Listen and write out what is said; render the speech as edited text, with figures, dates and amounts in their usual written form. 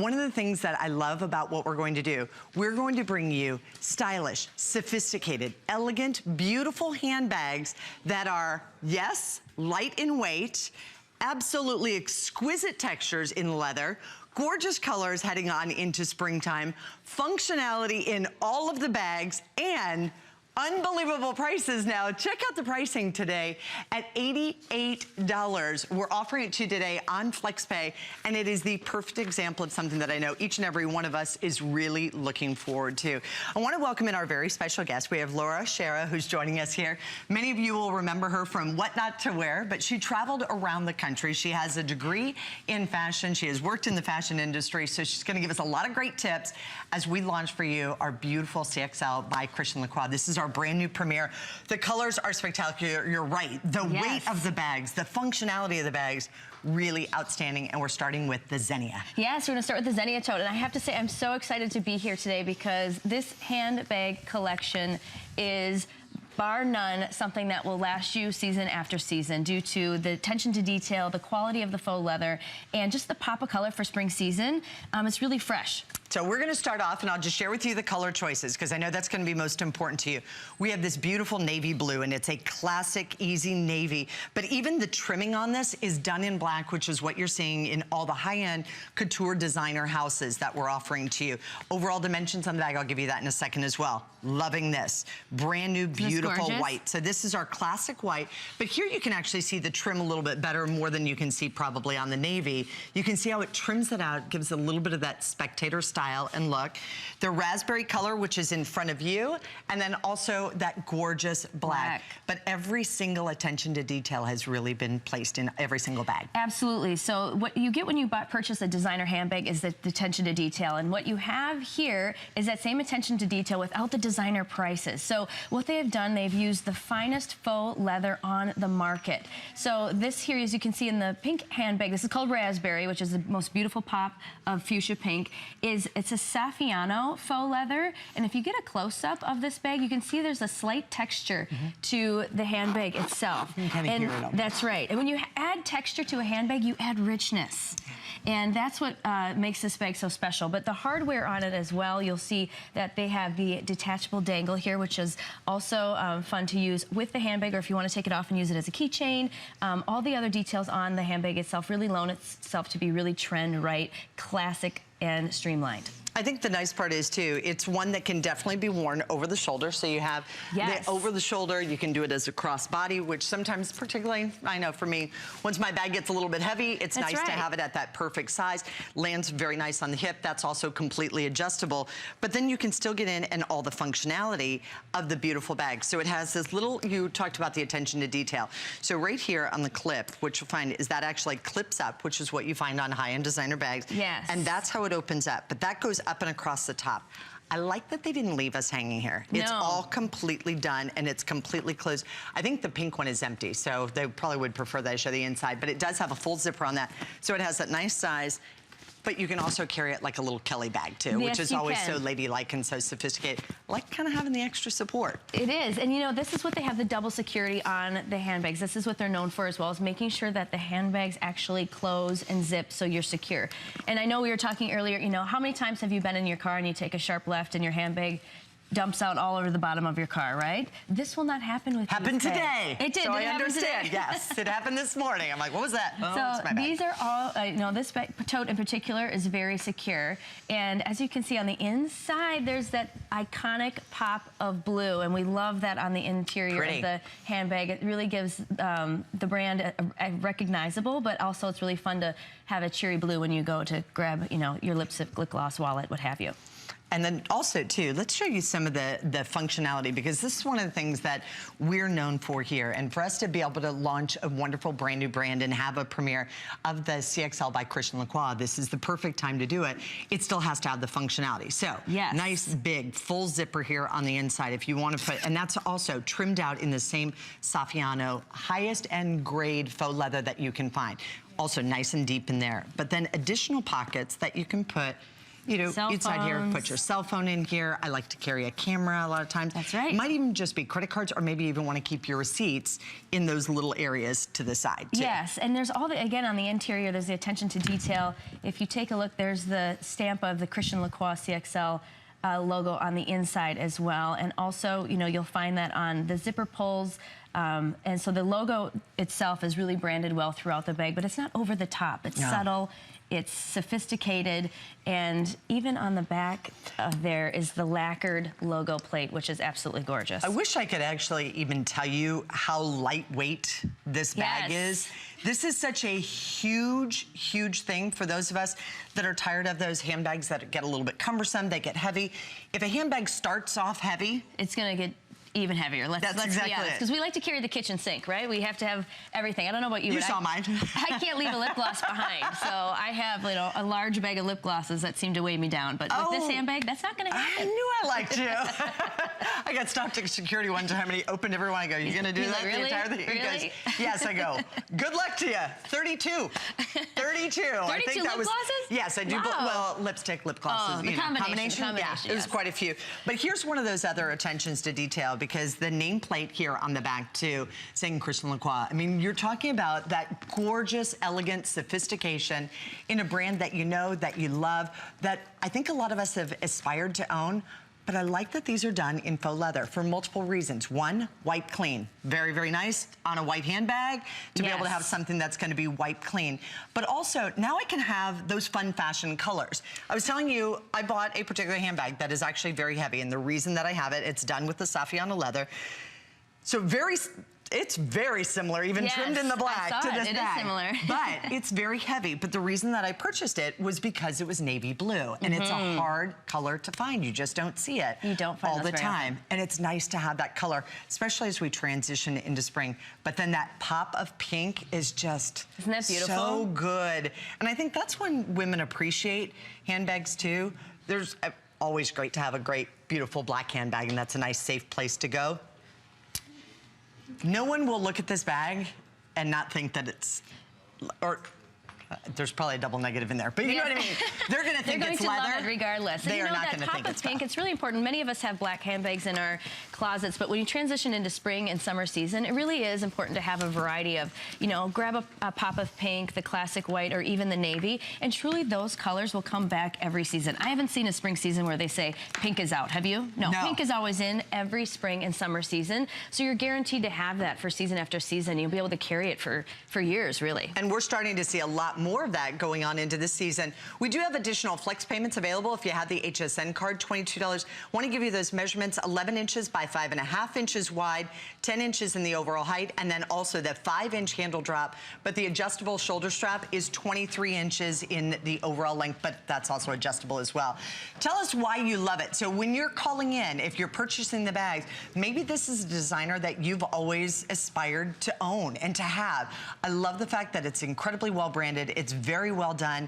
One of the things that I love about what we're going to do, we're going to bring you stylish, sophisticated, elegant, beautiful handbags that are, yes, light in weight, absolutely exquisite textures in leather, gorgeous colors heading on into springtime, functionality in all of the bags, and unbelievable prices now. Check out the pricing today at $88. We're offering it to you today on FlexPay, and it is the perfect example of something that I know each and every one of us is really looking forward to. I want to welcome in our very special guest. We have Schara, who's joining us here. Many of you will remember her from What Not to Wear, but she traveled around the country. She has a degree in fashion. She has worked in the fashion industry, so she's going to give us a lot of great tips as we launch for you our beautiful CXL by Christian Lacroix. This is our brand new premiere. The colors are spectacular. You're right. The weight of the bags, the functionality of the bags, really outstanding. And we're starting with the Zinnia. Yes, we're going to start with the Zinnia Tote. And I have to say, I'm so excited to be here today because this handbag collection is, bar none, something that will last you season after season due to the attention to detail, the quality of the faux leather, and just the pop of color for spring season. It's really fresh. So we're going to start off, and I'll just share with you the color choices because I know that's going to be most important to you. We have this beautiful navy blue, and it's a classic, easy navy. But even the trimming on this is done in black, which is what you're seeing in all the high-end couture designer houses that we're offering to you. Overall dimensions on the bag, I'll give you that in a second as well. Loving this. Brand new, beautiful white. So this is our classic white. But here you can actually see the trim a little bit better, more than you can see probably on the navy. You can see how it trims it out, gives a little bit of that spectator style and look. The raspberry color, which is in front of you, and then also that gorgeous black. But every single attention to detail has really been placed in every single bag. Absolutely. So what you get when you purchase a designer handbag is the attention to detail. And what you have here is that same attention to detail without the designer prices. So what they have done, they've used the finest faux leather on the market. So this here, as you can see in the pink handbag, this is called raspberry, which is the most beautiful pop of fuchsia pink, it's a Saffiano faux leather. And if you get a close-up of this bag, you can see there's a slight texture to the handbag itself. You can kind of hear it. That's right. And when you add texture to a handbag, you add richness. And that's what makes this bag so special. But the hardware on it as well, you'll see that they have the detachable dangle here, which is also fun to use with the handbag, or if you want to take it off and use it as a keychain. All the other details on the handbag itself really loan itself to be really trend right, classic, and streamlined. I think the nice part is too, it's one that can definitely be worn over the shoulder. So you have the over the shoulder, you can do it as a crossbody, which sometimes, particularly, I know for me, once my bag gets a little bit heavy, it's nice to have it at that perfect size. Lands very nice on the hip. That's also completely adjustable. But then you can still get in and all the functionality of the beautiful bag. So it has this little, you talked about the attention to detail. So right here on the clip, what you'll find is that actually clips up, which is what you find on high-end designer bags. Yes. And that's how it opens up. But that goes up and across the top. I like that they didn't leave us hanging here. It's all completely done and it's completely closed. I think the pink one is empty, so they probably would prefer that I show the inside, but it does have a full zipper on that. So it has that nice size, but you can also carry it like a little Kelly bag too, which is always so ladylike and so sophisticated. I like kind of having the extra support. It is, and you know, this is what they have the double security on the handbags. This is what they're known for as well, is making sure that the handbags actually close and zip so you're secure. And I know we were talking earlier, you know, how many times have you been in your car and you take a sharp left and your handbag dumps out all over the bottom of your car, right? This will not happen with Happened today. It did. So I understand, yes. It happened this morning. I'm like, what was that? Oh, so it's my bag. These are all, you know, this tote in particular is very secure. And as you can see on the inside, there's that iconic pop of blue. And we love that on the interior of the handbag. It really gives the brand a recognizable, but also it's really fun to have a cheery blue when you go to grab, you know, your lipstick, lip gloss, wallet, what have you. And then also, too, let's show you some of the functionality, because this is one of the things that we're known for here. And for us to be able to launch a wonderful brand new brand and have a premiere of the CXL by Christian Lacroix, this is the perfect time to do it. It still has to have the functionality. So, nice, big, full zipper here on the inside if you want to put, and that's also trimmed out in the same Saffiano, highest end grade faux leather that you can find. Also nice and deep in there. But then additional pockets that you can put you know, Cell inside here, phones. put your cell phone in here. I like to carry a camera a lot of times. That's right. It might even just be credit cards, or maybe even want to keep your receipts in those little areas to the side, too. Yes, and there's all the, again, on the interior, there's the attention to detail. If you take a look, there's the stamp of the Christian Lacroix CXL logo on the inside as well. And also, you know, you'll find that on the zipper pulls. And so the logo itself is really branded well throughout the bag, but it's not over the top. It's subtle, it's sophisticated, and even on the back there is the lacquered logo plate, which is absolutely gorgeous. I wish I could actually even tell you how lightweight this bag is. This is such a huge, huge thing for those of us that are tired of those handbags that get a little bit cumbersome, they get heavy. If a handbag starts off heavy, it's gonna get even heavier. Let's exactly be honest, because we like to carry the kitchen sink, right? We have to have everything. I don't know about you, you but saw mine. I can't leave a lip gloss behind, so I have, you know, a large bag of lip glosses that seem to weigh me down. But with this handbag, that's not going to happen. I knew I liked you. I got stopped at security one time, and he opened every one. I go, "You going to do that really? the entire thing?" Really? He goes, "Yes." I go, "Good luck to you." 32. 32. I think that lip was. glosses? Yes, I do. Wow. Well, lipstick, lip glosses. Oh, the combination. Yeah, it was quite a few. But here's one of those other attentions to detail, because the nameplate here on the back too, saying Christian Lacroix. I mean, you're talking about that gorgeous, elegant sophistication in a brand that you know, that you love, that I think a lot of us have aspired to own. But I like that these are done in faux leather for multiple reasons. One, wipe clean. Very, very nice on a white handbag to be able to have something that's going to be wiped clean. But also, now I can have those fun fashion colors. I was telling you, I bought a particular handbag that is actually very heavy, and the reason that I have it, it's done with the Saffiano leather. So it's very similar, even trimmed in the black to this bag. It is similar. But it's very heavy. But the reason that I purchased it was because it was navy blue, and it's a hard color to find. You just don't see it. You don't find all the very time. often. And it's nice to have that color, especially as we transition into spring. But then that pop of pink is just Isn't that beautiful? So good. And I think that's when women appreciate handbags too. There's always great to have a great, beautiful black handbag, and that's a nice, safe place to go. No one will look at this bag and not think that it's, or there's probably a double negative in there, but you know what I mean? They're going to think it's leather. They're going to love it regardless. They and are not going to think it's that pop of pink, it's really important. Many of us have black handbags in our closets, but when you transition into spring and summer season, it really is important to have a variety of, you know, grab a pop of pink, the classic white, or even the navy, and truly those colors will come back every season. I haven't seen a spring season where they say pink is out. Have you? No. Pink is always in every spring and summer season, so you're guaranteed to have that for season after season. You'll be able to carry it for years, really. And we're starting to see a lot more of that going on into this season. We do have additional flex payments available if you have the HSN card, $22. Want to give you those measurements, 11 inches by 5.5 inches wide, 10 inches in the overall height, and then also the 5-inch handle drop. But the adjustable shoulder strap is 23 inches in the overall length, but that's also adjustable as well. Tell us why you love it. So when you're calling in, if you're purchasing the bags, maybe this is a designer that you've always aspired to own and to have. I love the fact that it's incredibly well branded. It's very well done.